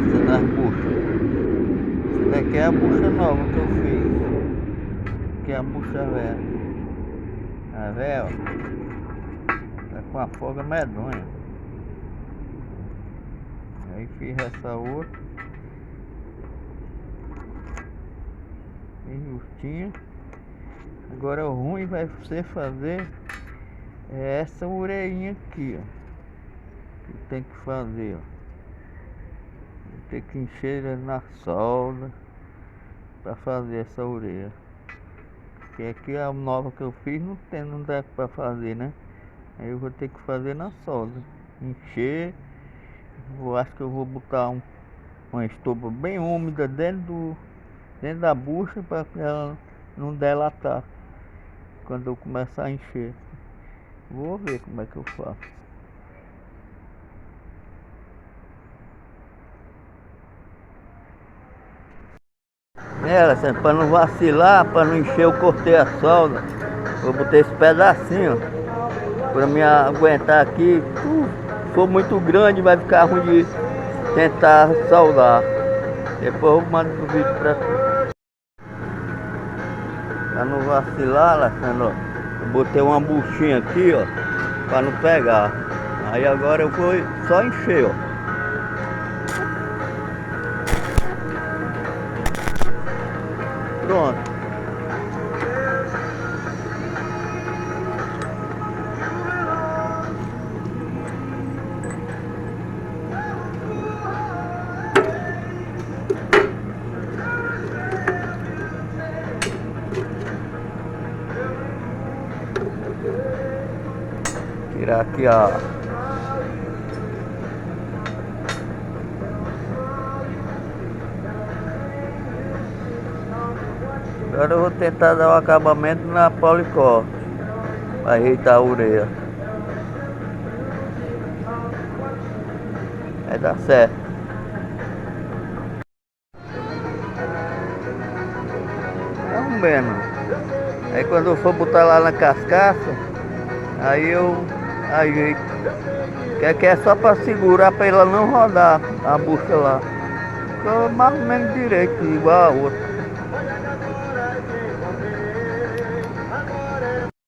gosta das buchas. Essa daqui é a bucha nova que eu fiz. Aqui é a bucha velha. A velha, ó, tá com a folga medonha. Aí fiz essa outra. Bem justinha. Agora o ruim vai ser fazer essa orelhinha aqui, ó. Que tem que fazer, ó. Tem que encher na solda para fazer essa orelha. Porque aqui a nova que eu fiz não dá para fazer, né? Aí eu vou ter que fazer na solda. Encher. Eu acho que eu vou botar uma estopa bem úmida dentro da bucha para ela não delatar quando eu começar a encher. Vou ver como é que eu faço. Para não vacilar, para não encher, eu cortei a solda. Eu botei esse pedacinho para me aguentar aqui. Se for muito grande vai ficar ruim de tentar soldar. Depois eu mando o vídeo para tu. Para não vacilar, Alessandro, eu botei uma buchinha aqui, ó, para não pegar. Aí agora eu vou só encher, ó. Pronto. Tirar aqui a agora eu vou tentar dar o acabamento na policorte para ajeitar a orelha. Vai dar certo. Vamos vendo. Aí quando eu for botar lá na cascaça, aí eu ajeito. Que é só para segurar para ela não rodar a bucha lá. Ficou mais ou menos direito, igual a outra.